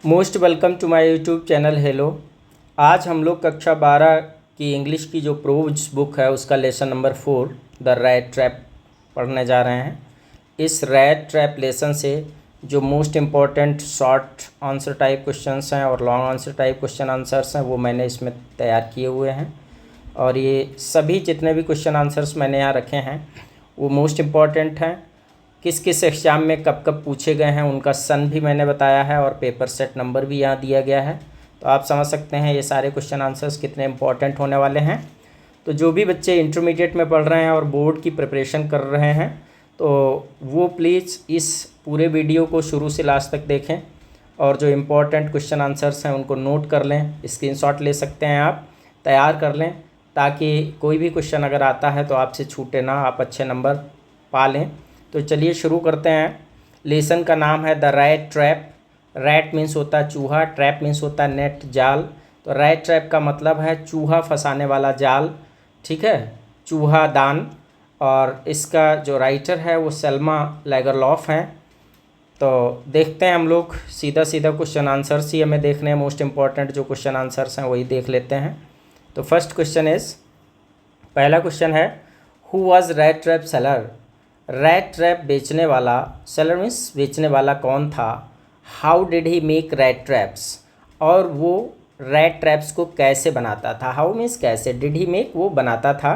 Most welcome to my YouTube channel hello. आज हम लोग कक्षा 12 की इंग्लिश की जो प्रोज बुक है उसका lesson number 4 the rat trap पढ़ने जा रहे हैं। इस रैट ट्रैप लेसन से जो most important short answer type questions हैं और long answer type question answers हैं वो मैंने इसमें तैयार किए हुए हैं। और ये सभी जितने भी क्वेश्चन आंसर्स मैंने यहाँ रखे हैं वो मोस्ट इम्पॉर्टेंट हैं। किस किस एग्ज़ाम में कब कब पूछे गए हैं उनका सन भी मैंने बताया है और पेपर सेट नंबर भी यहाँ दिया गया है। तो आप समझ सकते हैं ये सारे क्वेश्चन आंसर्स कितने इंपॉर्टेंट होने वाले हैं। तो जो भी बच्चे इंटरमीडिएट में पढ़ रहे हैं और बोर्ड की प्रिपरेशन कर रहे हैं तो वो प्लीज़ इस पूरे वीडियो को शुरू से लास्ट तक देखें और जो इम्पोर्टेंट क्वेश्चन आंसर्स हैं उनको नोट कर लें, स्क्रीनशॉट ले सकते हैं आप, तैयार कर लें ताकि कोई भी क्वेश्चन अगर आता है तो आपसे छूटे ना, आप अच्छे नंबर पा लें। तो चलिए शुरू करते हैं। लेसन का नाम है the rat trap. Rat means होता है चूहा, ट्रैप मीन्स होता है नेट, जाल। तो रैट ट्रैप का मतलब है चूहा फंसाने वाला जाल, ठीक है, चूहा दान। और इसका जो राइटर है वो सेल्मा लैगरलॉफ हैं। तो देखते हैं हम लोग सीधा सीधा क्वेश्चन आंसर्स ही हमें देखने हैं। मोस्ट इंपॉर्टेंट जो क्वेश्चन आंसर्स हैं वही देख लेते हैं। तो फर्स्ट क्वेश्चन इज़, पहला क्वेश्चन है who was rat trap seller. Rat trap बेचने वाला, सेलर मीन्स बेचने वाला कौन था। How did he make rat traps, और वो रैट ट्रैप्स को कैसे बनाता था। हाउ मीन्स कैसे, डिड ही मेक वो बनाता था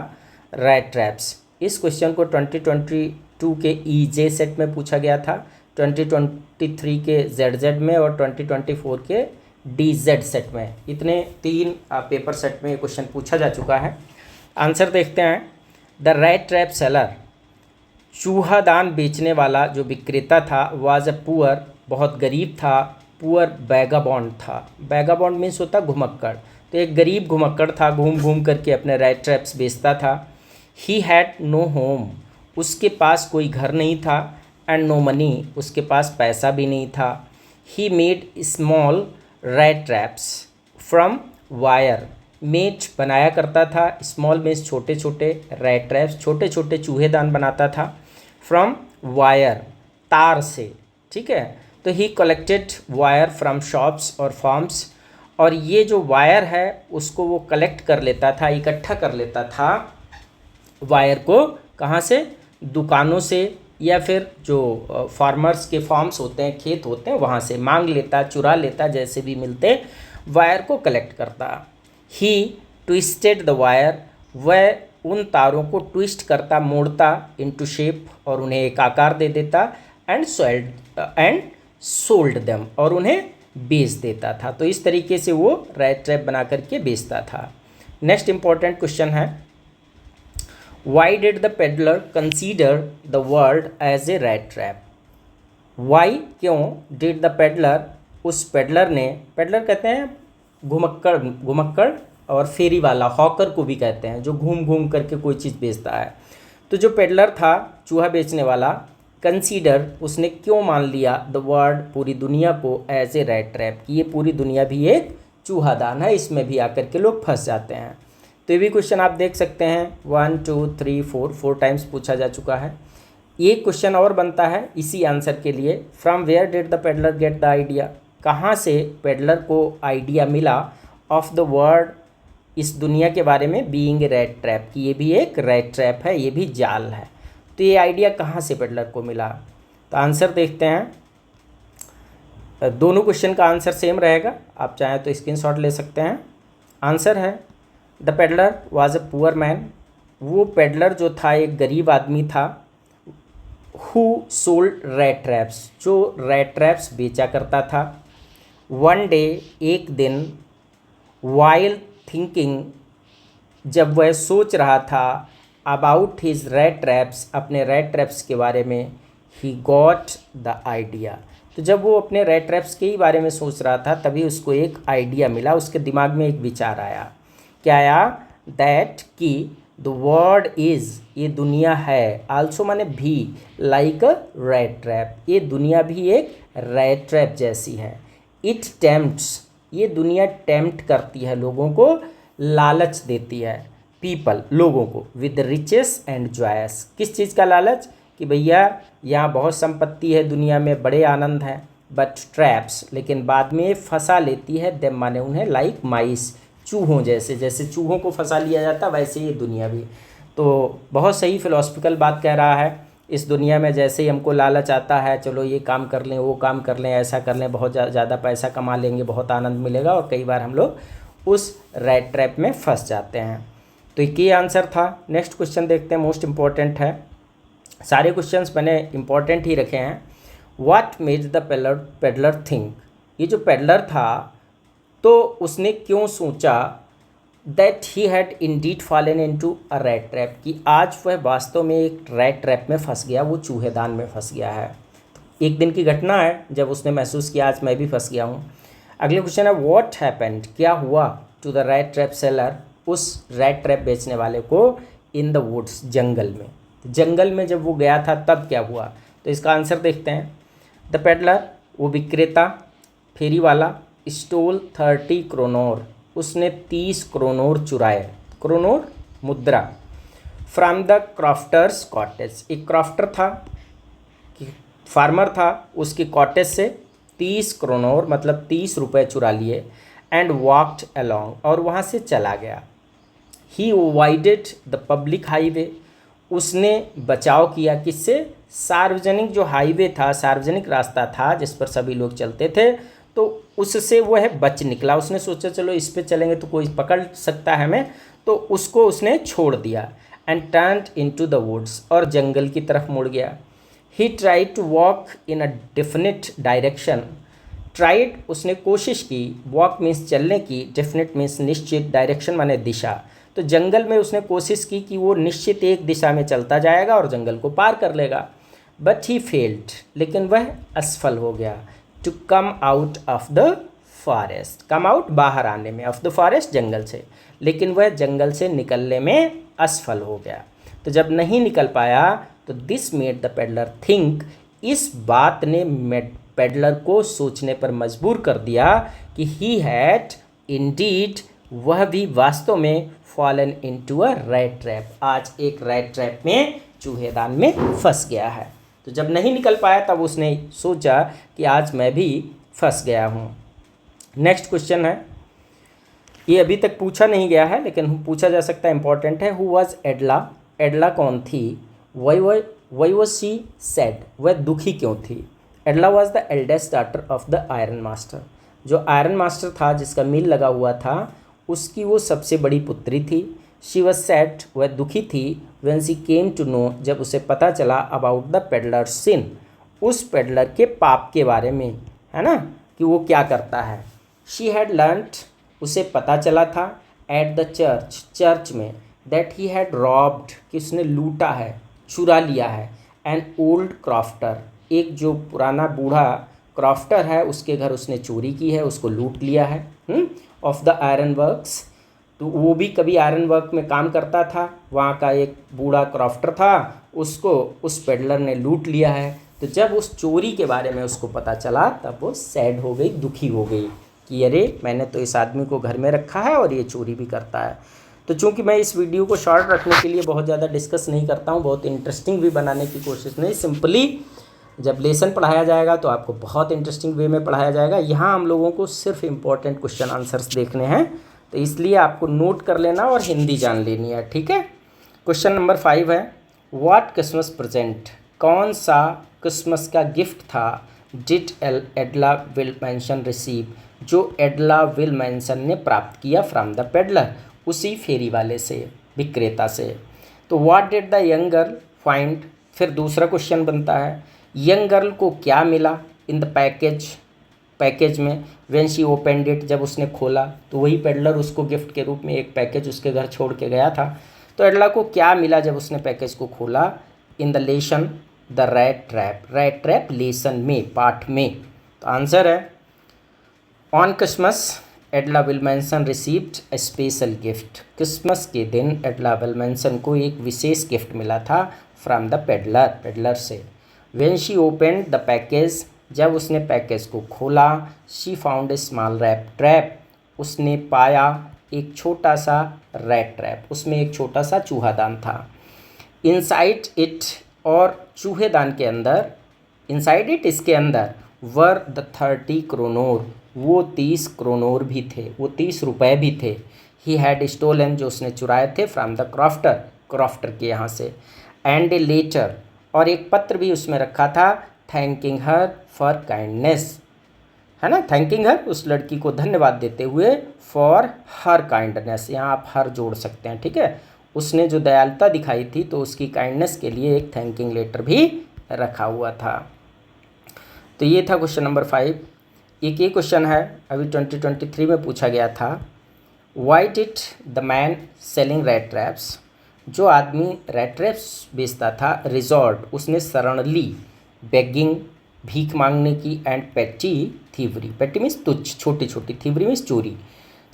रैट ट्रैप्स। इस क्वेश्चन को 2022 के ईजे सेट में पूछा गया था, 2023 के जेड में और 2024 के डीजेड सेट में। इतने 3 पेपर सेट में ये क्वेश्चन पूछा जा चुका है। आंसर देखते हैं। द रैट ट्रैप सेलर, चूहादान बेचने वाला जो विक्रेता था, वाज अ पुअर, बहुत गरीब था, पुअर बैगाबॉन्ड था। बैगाबॉन्ड मीन्स होता घुमक्कड़। तो एक गरीब घुमक्कड़ था, घूम घूम करके अपने रैट ट्रैप्स बेचता था। ही हैड नो होम, उसके पास कोई घर नहीं था। एंड नो मनी, उसके पास पैसा भी नहीं था। He made small rat traps from wire, made बनाया करता था, स्मॉल मीन्स छोटे छोटे, रैट ट्रैप्स छोटे छोटे चूहेदान बनाता था, फ्रॉम वायर तार से, ठीक है। तो ही कलेक्टेड वायर फ्रॉम शॉप्स और फार्म्स, और ये जो वायर है उसको वो कलेक्ट कर लेता था, इकट्ठा कर लेता था वायर को। कहाँ से, दुकानों से, या फिर जो फार्मर्स के फार्म्स होते हैं, खेत होते हैं, वहाँ से मांग लेता, चुरा लेता, जैसे भी मिलते वायर को कलेक्ट करता। ही ट्विस्टेड द वायर, वह उन तारों को ट्विस्ट करता, मोड़ता, इनटू शेप, और उन्हें एक आकार दे देता। एंड सोल्ड देम, और उन्हें बेच देता था। तो इस तरीके से वो रैट ट्रैप बना करके बेचता था। नेक्स्ट इंपॉर्टेंट क्वेश्चन है, why did the peddler consider the world as a rat trap. Why, क्यों, डिड द पेडलर, उस पेडलर ने, पेडलर कहते हैं घुमक्कड़, घुमक्कड़ और फेरी वाला, हॉकर को भी कहते हैं, जो घूम घूम करके कोई चीज़ बेचता है। तो जो पेडलर था, चूहा बेचने वाला, कंसीडर, उसने क्यों मान लिया द वर्ल्ड, पूरी दुनिया को, एज ए रैट ट्रैप, कि ये पूरी दुनिया भी एक चूहादान है, इसमें भी आकर के लोग फंस जाते हैं। तो ये भी क्वेश्चन आप देख सकते हैं, 1 2 3 4 टाइम्स पूछा जा चुका है। एक क्वेश्चन और बनता है इसी आंसर के लिए, from where did the peddler get the idea, कहाँ से पेडलर को आइडिया मिला ऑफ द वर्ल्ड, इस दुनिया के बारे में, बीइंग ए रैट ट्रैप, कि ये भी एक रैट ट्रैप है, ये भी जाल है। तो ये आइडिया कहाँ से पेडलर को मिला। तो आंसर देखते हैं। दोनों क्वेश्चन का आंसर सेम रहेगा, आप चाहें तो स्क्रीनशॉट ले सकते हैं। आंसर है the peddler was a poor man, वो पेडलर जो था एक गरीब आदमी था। हु सोल्ड रैट ट्रैप्स, जो रैट ट्रैप्स बेचा करता था। वन डे, एक दिन, वाइल थिंकिंग, जब वह सोच रहा था, अबाउट हिज रैट ट्रैप्स, अपने रैट ट्रैप्स के बारे में, ही गॉट द आइडिया, तो जब वो अपने रैट ट्रैप्स के ही बारे में सोच रहा था तभी उसको एक आइडिया मिला, उसके दिमाग में एक विचार आया। क्या आया, दैट, कि द वर्ल्ड इज़, ये दुनिया है, आल्सो माने भी, लाइक अ रैट ट्रैप, ये दुनिया भी एक रैट ट्रैप जैसी है। इट टेम्प्ट्स, ये दुनिया टेम्प्ट करती है, लोगों को लालच देती है, पीपल, लोगों को, विद रिचेस एंड जॉयस, किस चीज़ का लालच, कि भैया यहाँ बहुत संपत्ति है, दुनिया में बड़े आनंद हैं, बट ट्रैप्स, लेकिन बाद में फंसा लेती है देम माने उन्हें, लाइक माइस, चूहों जैसे, जैसे चूहों को फंसा लिया जाता वैसे ये दुनिया भी। तो बहुत सही फिलोसफिकल बात कह रहा है। इस दुनिया में जैसे ही हमको लालच आता है, चलो ये काम कर लें, वो काम कर लें, ऐसा कर लें, बहुत ज़्यादा पैसा कमा लेंगे, बहुत आनंद मिलेगा, और कई बार हम लोग उस रैट ट्रैप में फंस जाते हैं। तो ये आंसर था। नेक्स्ट क्वेश्चन देखते हैं, मोस्ट इम्पॉर्टेंट है। सारे क्वेश्चंस मैंने इम्पॉर्टेंट ही रखे हैं। What made the peddler think, ये जो पेडलर था तो उसने क्यों सोचा that he had Indeed fallen into a rat trap, कि आज वह वास्तव में एक रैट ट्रैप में फंस गया, वो चूहेदान में फंस गया है। एक दिन की घटना है जब उसने महसूस किया आज मैं भी फंस गया हूँ। अगले क्वेश्चन है व्हाट हैपेंड, क्या हुआ to the rat trap seller, उस रैट ट्रैप बेचने वाले को, इन द वुड्स, जंगल में। जंगल में जब वो गया था तब क्या हुआ, तो इसका आंसर देखते हैं। द पेडलर, वो विक्रेता, फेरी वाला, स्टोल 30 क्रोनोर, उसने 30 क्रोनोर चुराए, क्रोनोर मुद्रा, फ्रॉम द क्रॉफ्टर्स कॉटेज, एक क्रॉफ्टर था, फार्मर था, उसकी कॉटेज से 30 क्रोनोर मतलब 30 रुपये चुरा लिए, एंड वॉक्ड अलोंग, और वहाँ से चला गया। ही अवॉइडेड द पब्लिक हाईवे, उसने बचाव किया किससे, सार्वजनिक जो हाईवे था, सार्वजनिक रास्ता था जिस पर सभी लोग चलते थे, तो उससे वह बच निकला। उसने सोचा चलो इस पे चलेंगे तो कोई पकड़ सकता है हमें, तो उसको उसने छोड़ दिया। And turned into the woods, और जंगल की तरफ मुड़ गया। He tried to walk in a definite direction, tried उसने कोशिश की, वॉक मीन्स चलने की, डेफिनेट मीन्स निश्चित, डायरेक्शन माने दिशा। तो जंगल में उसने कोशिश की कि वो निश्चित एक दिशा में चलता जाएगा और जंगल को पार कर लेगा। बट ही फेल्ड, लेकिन वह असफल हो गया। To come out of the forest, come out बाहर आने में, ऑफ द फॉरेस्ट जंगल से, लेकिन वह जंगल से निकलने में असफल हो गया। तो जब नहीं निकल पाया तो this made the peddler think, इस बात ने पेडलर को सोचने पर मजबूर कर दिया कि ही हैड इंडीड, वह भी वास्तव में fallen into a rat trap, आज एक रैट ट्रैप में, चूहेदान में फंस गया है। तो जब नहीं निकल पाया तब उसने सोचा कि आज मैं भी फंस गया हूँ। नेक्स्ट क्वेश्चन है, ये अभी तक पूछा नहीं गया है लेकिन पूछा जा सकता है, इंपॉर्टेंट है। हु वाज एडला, एडला कौन थी। वाई वाज शी सैड, वह दुखी क्यों थी। Edla was the eldest daughter of the iron master, जो आयरन मास्टर था जिसका मिल लगा हुआ था उसकी वो सबसे बड़ी पुत्री थी। शी वॉज सैड, वह दुखी थी। When she came to know, जब उसे पता चला, अबाउट द पेडलर सिन, उस पेडलर के पाप के बारे में, है ना, कि वो क्या करता है। शी हैड लर्नड, उसे पता चला था, एट द चर्च, चर्च में, दैट ही हैड रॉब्ड, कि उसने लूटा है, चुरा लिया है, एन ओल्ड क्रॉफ्टर, एक जो पुराना बूढ़ा क्रॉफ्टर है उसके घर उसने चोरी की है, उसको लूट लिया है। ऑफ द आयरन वर्क्स, तो वो भी कभी आयरन वर्क में काम करता था, वहाँ का एक बूढ़ा क्रॉफ्टर था, उसको उस पेडलर ने लूट लिया है। तो जब उस चोरी के बारे में उसको पता चला तब वो सैड हो गई, दुखी हो गई कि अरे मैंने तो इस आदमी को घर में रखा है और ये चोरी भी करता है। तो चूंकि मैं इस वीडियो को शॉर्ट रखने के लिए बहुत ज़्यादा डिस्कस नहीं करता हूँ, बहुत इंटरेस्टिंग भी बनाने की कोशिश नहीं, सिंपली जब लेसन पढ़ाया जाएगा तो आपको बहुत इंटरेस्टिंग वे में पढ़ाया जाएगा। यहाँ हम लोगों को सिर्फ इम्पोर्टेंट क्वेश्चन आंसर्स देखने हैं, तो इसलिए आपको नोट कर लेना और हिंदी जान लेनी है, ठीक है। क्वेश्चन नंबर 5 है, व्हाट क्रिसमस प्रेजेंट, कौन सा क्रिसमस का गिफ्ट था, डिड एडला विलमेंसन रिसीव, जो एडला विलमेंसन ने प्राप्त किया, फ्रॉम द पेडलर, उसी फेरी वाले से, विक्रेता से। तो what did the young girl find, फिर दूसरा क्वेश्चन बनता है, यंग गर्ल को क्या मिला, इन द पैकेज में, व्हेन शी ओपनड इट, जब उसने खोला, तो वही पेडलर उसको गिफ्ट के रूप में एक पैकेज उसके घर छोड़ के गया था। तो एडला को क्या मिला जब उसने पैकेज को खोला, in the lesson the rat trap, rat trap lesson में, पाठ में। तो आंसर है, on Christmas एडला विलमेंसन received a special gift, Christmas के दिन एडला विलमेंसन को एक विशेष गिफ्ट मिला था, फ्रॉम द पेडलर से। When she opened the package, जब उसने पैकेज को खोला, she found a small rat trap, उसने पाया एक छोटा सा रैट ट्रैप, उसमें एक छोटा सा चूहादान था। इनसाइड इट, और चूहेदान के अंदर, इनसाइड इट, इसके अंदर, वर द 30 क्रोनोर, वो 30 क्रोनोर भी थे, वो 30 रुपए भी थे। ही हैड स्टोलन, जो उसने चुराए थे, फ्रॉम द क्रॉफ्टर, क्रॉफ्टर के यहाँ से। एंड ए लेटर, और एक पत्र भी उसमें रखा था, थैंकिंग हर फॉर काइंडनेस, है ना, थैंकिंग हर, उस लड़की को धन्यवाद देते हुए, फॉर हर काइंडनेस, यहाँ आप हर जोड़ सकते हैं, ठीक है। उसने जो दयालुता दिखाई थी तो उसकी काइंडनेस के लिए एक थैंकिंग लेटर भी रखा हुआ था। तो ये था क्वेश्चन नंबर 5। एक ये क्वेश्चन है अभी 2023 में पूछा गया था, Y did the man selling red traps, जो आदमी रेड ट्रैप्स बेचता था, रिजॉर्ट, उसने शरण ली, बेगिंग, भीख मांगने की, एंड पेटी, थीवरी, पेटी मीन्स तुच्छ, छोटी छोटी, थीवरी मीन्स चोरी।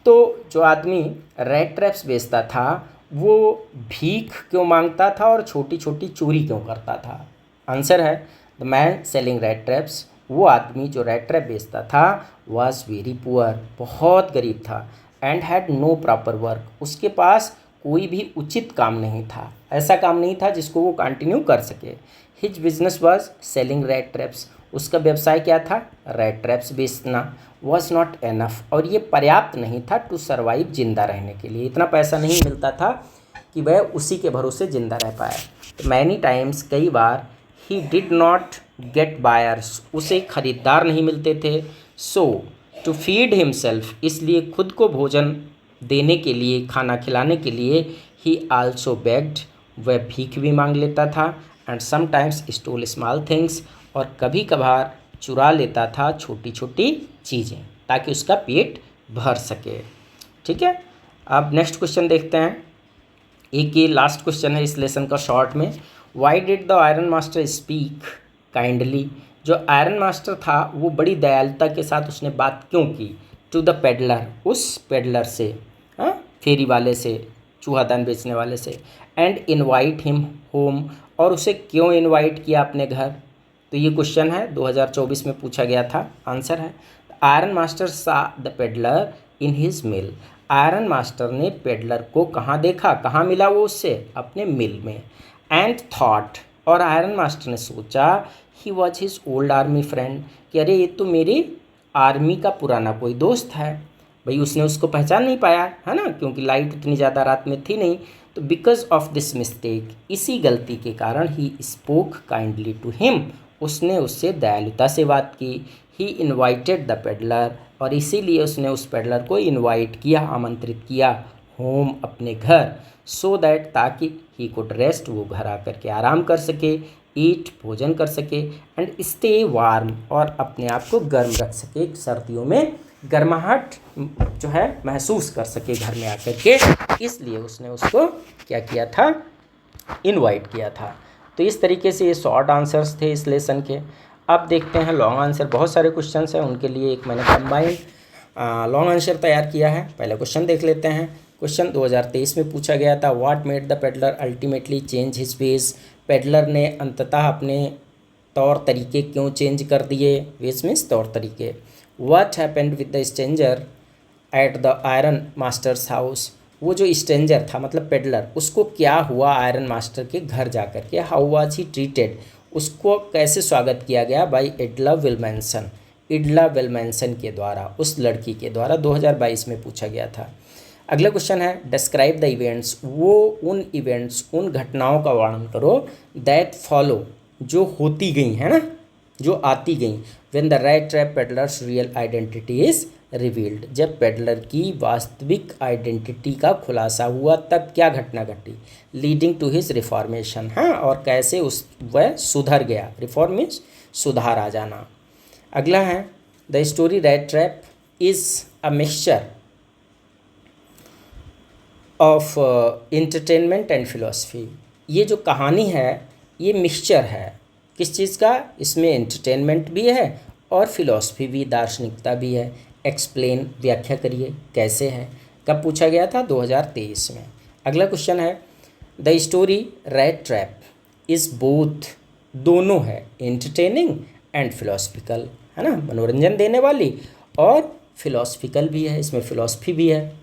तो जो आदमी रेड ट्रैप्स बेचता था वो भीख क्यों मांगता था और छोटी छोटी चोरी क्यों करता था? आंसर है, the man selling red traps, वो आदमी जो रेड ट्रैप बेचता था, वॉज वेरी पुअर, बहुत गरीब था, and had no proper work, उसके पास कोई भी उचित काम नहीं था, ऐसा काम नहीं था जिसको वो कंटिन्यू कर सके। His business was selling red traps, उसका व्यवसाय क्या था? रेड ट्रैप्स बेचना। वॉज नॉट एनफ, और ये पर्याप्त नहीं था, टू सर्वाइव, जिंदा रहने के लिए, इतना पैसा नहीं मिलता था कि वह उसी के भरोसे जिंदा रह पाए। तो मैनी टाइम्स, कई बार, he did not get buyers, उसे खरीदार नहीं मिलते थे। सो टू फीड हिमसेल्फ, इसलिए खुद को भोजन देने के लिए, खाना खिलाने के लिए, ही आल्सो बेग्ड, वह भीख भी मांग लेता था, and sometimes stole small things, और कभी कभार चुरा लेता था छोटी छोटी चीज़ें ताकि उसका पेट भर सके। ठीक है, अब नेक्स्ट क्वेश्चन देखते हैं। एक ये लास्ट क्वेश्चन है इस लेसन का शॉर्ट में, Y did the iron master speak kindly, जो आयरन मास्टर था वो बड़ी दयालुता के साथ उसने बात क्यों की, टू द पेडलर, उस पेडलर से, हाँ, फेरी वाले से, चूहादान बेचने वाले से, एंड इनवाइट हिम होम, और उसे क्यों इनवाइट किया अपने घर। तो ये क्वेश्चन है 2024 में पूछा गया था। आंसर है, आयरन मास्टर सा the peddler in his mill, iron master ने पेडलर को कहाँ देखा, कहाँ मिला वो उससे, अपने मिल में। एंड थॉट, और आयरन मास्टर ने सोचा, he was his old army friend, कि अरे ये तो मेरे आर्मी का पुराना कोई दोस्त है। भाई उसने उसको पहचान नहीं पाया, है ना, क्योंकि लाइट उतनी ज़्यादा रात में थी नहीं। तो बिकॉज ऑफ दिस मिस्टेक, इसी गलती के कारण, he spoke kindly to him, उसने उससे दयालुता से बात की। ही इन्वाइटेड द पेडलर, और इसीलिए उसने उस पेडलर को इन्वाइट किया, आमंत्रित किया, होम, अपने घर, सो दैट, ताकि ही कुड रेस्ट, वो घर आकर के आराम कर सके, ईट, भोजन कर सके, एंड स्टे वार्म, और अपने आप को गर्म रख सके, सर्दियों में गर्माहट जो है महसूस कर सके घर में आकर के, इसलिए उसने उसको क्या किया था, इनवाइट किया था। तो इस तरीके से ये शॉर्ट आंसर्स थे इस लेसन के। अब देखते हैं लॉन्ग आंसर, बहुत सारे क्वेश्चंस हैं, उनके लिए एक मैंने कंबाइंड लॉन्ग आंसर तैयार किया है। पहले क्वेश्चन देख लेते हैं। क्वेश्चन 2023 में पूछा गया था, what made the peddler ultimately change his veg, peddler ने अंततः अपने तौर तरीके क्यों चेंज कर दिए, वेज मीन्स तौर तरीके। What happened with the stranger at the iron masters house, वो जो स्ट्रेंजर था मतलब पेडलर, उसको क्या हुआ आयरन मास्टर के घर जा कर के, हाउ वाज ही ट्रीटेड, उसको कैसे स्वागत किया गया, बाय इडला विल्मेंसन, इडला विल्मेंसन के द्वारा, उस लड़की के द्वारा, 2022 में पूछा गया था। अगला क्वेश्चन है, डिस्क्राइब द इवेंट्स, वो उन इवेंट्स, उन घटनाओं का वर्णन करो, दैट फॉलो, जो होती गई है ना, जो आती गई, when the red trap peddlers real identity is revealed, जब पेडलर की वास्तविक आइडेंटिटी का खुलासा हुआ तब क्या घटना घटी, लीडिंग टू हिज रिफॉर्मेशन, हाँ, और कैसे वह सुधर गया, रिफॉर्म मीन्स सुधार आ जाना। अगला है, the story red trap is a mixture of entertainment and philosophy, ये जो कहानी है ये मिक्सचर है किस चीज़ का, इसमें एंटरटेनमेंट भी है और फिलॉसफी भी, दार्शनिकता भी है। एक्सप्लेन, व्याख्या करिए कैसे है। कब पूछा गया था, 2023 में। अगला क्वेश्चन है, the story red trap is both, दोनों है, एंटरटेनिंग एंड फिलोसफिकल, है ना, मनोरंजन देने वाली और फिलोसफिकल भी है, इसमें फिलॉसफी भी है।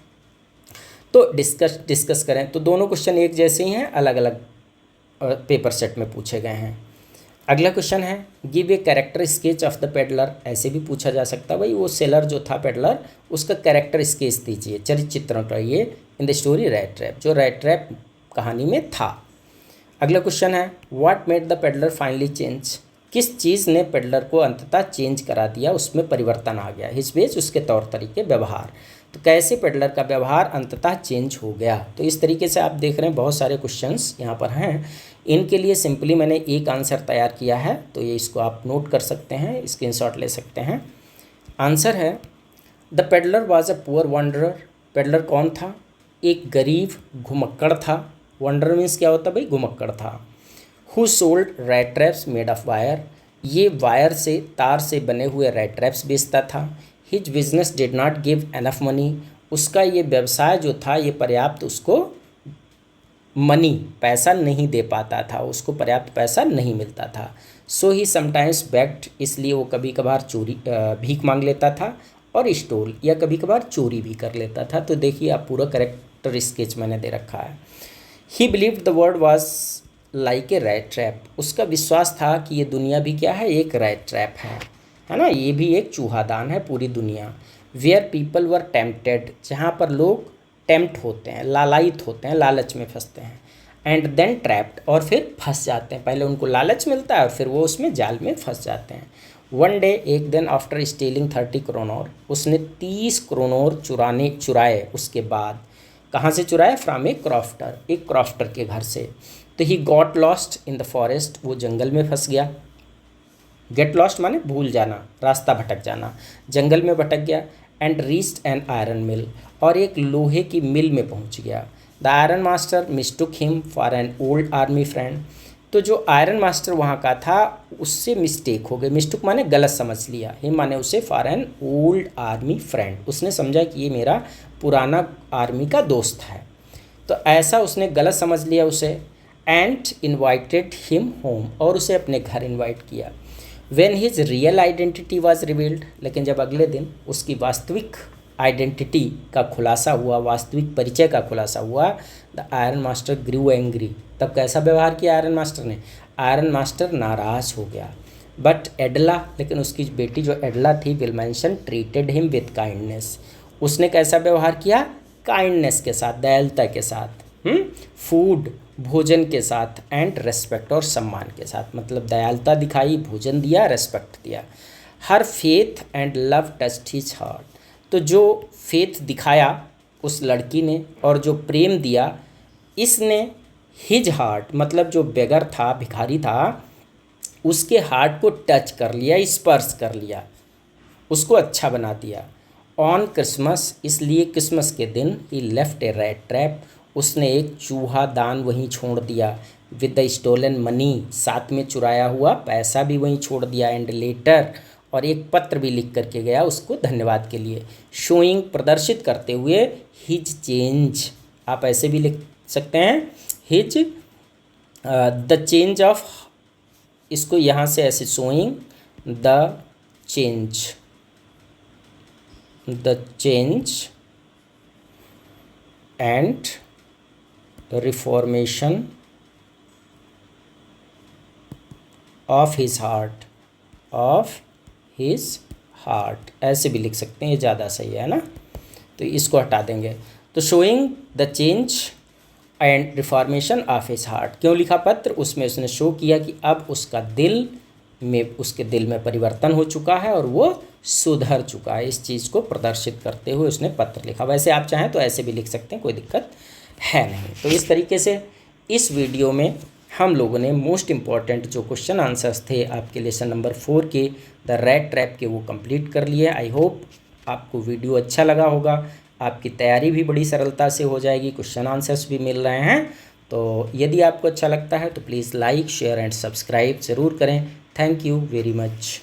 तो डिस्कस करें तो दोनों क्वेश्चन एक जैसे ही हैं, अलग अलग पेपर सेट में पूछे गए हैं। अगला क्वेश्चन है give a character sketch of the peddler. ऐसे भी पूछा जा सकता है भाई वो सेलर जो था पेडलर उसका कैरेक्टर स्केच दीजिए, चरित्र चित्रण करिए in the story rat trap, जो रैट ट्रैप कहानी में था। अगला क्वेश्चन है what made the peddler finally change. किस चीज़ ने पेडलर को अंततः चेंज करा दिया, उसमें परिवर्तन आ गया। हिज वेज उसके तौर तरीके व्यवहार, तो कैसे पेडलर का व्यवहार अंततः चेंज हो गया। तो इस तरीके से आप देख रहे हैं बहुत सारे क्वेश्चंस यहाँ पर हैं। इनके लिए सिंपली मैंने एक आंसर तैयार किया है, तो ये इसको आप नोट कर सकते हैं, स्क्रीनशॉट ले सकते हैं। आंसर है the peddler was a poor wanderer. Peddler कौन था, एक गरीब घुमक्कड़ था। वंडर मीन्स क्या होता है भाई, घुमक्कड़ था। Who sold rat traps made of wire, ये वायर से तार से बने हुए रैट ट्रैप्स बेचता था। His business did not give enough money, उसका ये व्यवसाय जो था ये पर्याप्त उसको मनी पैसा नहीं दे पाता था, उसको पर्याप्त पैसा नहीं मिलता था। सो ही समटाइम्स बेग्ड, इसलिए वो कभी कभार चोरी भीख मांग लेता था, और स्टोल या कभी कभार चोरी भी कर लेता था। तो देखिए आप पूरा कैरेक्टर स्केच मैंने दे रखा है। ही believed the world was like a rat trap, उसका विश्वास था कि ये दुनिया भी क्या है, एक रैट ट्रैप है ना, ये भी एक चूहादान है पूरी दुनिया। वेयर पीपल वर टेम्प्टेड, जहाँ पर लोग टेम्प्ट होते हैं, लालायित होते हैं, लालच में फंसते हैं। एंड देन ट्रैप्ड, और फिर फंस जाते हैं। पहले उनको लालच मिलता है और फिर वो उसमें जाल में फंस जाते हैं। वन डे, एक दिन, आफ्टर स्टीलिंग 30 क्रोनोर, उसने 30 क्रोनोर चुराए। उसके बाद कहाँ से चुराए, फ्रॉम ए क्रॉफ्टर, एक क्रॉफ्टर के घर से। तो he got lost in the forest, वो जंगल में फंस गया। गेट लॉस्ट माने भूल जाना, रास्ता भटक जाना, जंगल में भटक गया। And reached an iron mill, और एक लोहे की मिल में पहुंच गया। The iron master mistook him for an old army friend, तो जो आयरन मास्टर वहाँ का था उससे मिस्टेक हो गई। मिस्टूक माने गलत समझ लिया, हिम माने उसे for an old army friend, उसने समझा कि ये मेरा पुराना आर्मी का दोस्त है, तो ऐसा उसने गलत समझ लिया उसे। एंड इन्वाइटेड हिम होम, और उसे अपने घर इन्वाइट किया। When his real identity was revealed, लेकिन जब अगले दिन उसकी वास्तविक आइडेंटिटी का खुलासा हुआ, वास्तविक परिचय का खुलासा हुआ, the iron master grew angry, तब कैसा व्यवहार किया आयरन मास्टर ने, आयरन मास्टर नाराज हो गया। बट एडला, लेकिन उसकी बेटी जो एडला थी, विल्मेंसन, ट्रीटेड हिम विद काइंडनेस, उसने कैसा व्यवहार किया, काइंडनेस के साथ, दयालुता के साथ, फूड भोजन के साथ, एंड रेस्पेक्ट और सम्मान के साथ, मतलब दयालुता दिखाई, भोजन दिया, रेस्पेक्ट दिया। हर faith and love touched his heart, तो जो फेथ दिखाया उस लड़की ने और जो प्रेम दिया इसने हिज हार्ट, मतलब जो बेगर था, भिखारी था, उसके हार्ट को टच कर लिया, स्पर्श कर लिया, उसको अच्छा बना दिया। ऑन क्रिसमस, इसलिए क्रिसमस के दिन ही लेफ्ट ए रैट ट्रैप, उसने एक चूहा दान वहीं छोड़ दिया। विद द स्टोलन मनी, साथ में चुराया हुआ पैसा भी वहीं छोड़ दिया। एंड लेटर, और एक पत्र भी लिख करके गया उसको धन्यवाद के लिए। शोइंग, प्रदर्शित करते हुए, हिज चेंज, आप ऐसे भी लिख सकते हैं, हिज द चेंज ऑफ, इसको यहाँ से ऐसे, showing the change and reformation of his heart, ऐसे भी लिख सकते हैं, ये ज़्यादा सही है ना, तो इसको हटा देंगे। तो showing the change and reformation of his heart, क्यों लिखा पत्र, उसमें उसने शो किया कि अब उसके दिल में परिवर्तन हो चुका है और वो सुधर चुका है। इस चीज़ को प्रदर्शित करते हुए उसने पत्र लिखा। वैसे आप चाहें तो ऐसे भी लिख सकते हैं, कोई दिक्कत है नहीं। तो इस तरीके से इस वीडियो में हम लोगों ने मोस्ट इम्पॉर्टेंट जो क्वेश्चन आंसर्स थे आपके लेसन नंबर 4 के द रैट ट्रैप के, वो कंप्लीट कर लिए। आई होप आपको वीडियो अच्छा लगा होगा, आपकी तैयारी भी बड़ी सरलता से हो जाएगी, क्वेश्चन आंसर्स भी मिल रहे हैं। तो यदि आपको अच्छा लगता है तो please like, share and subscribe ज़रूर करें। Thank you very much.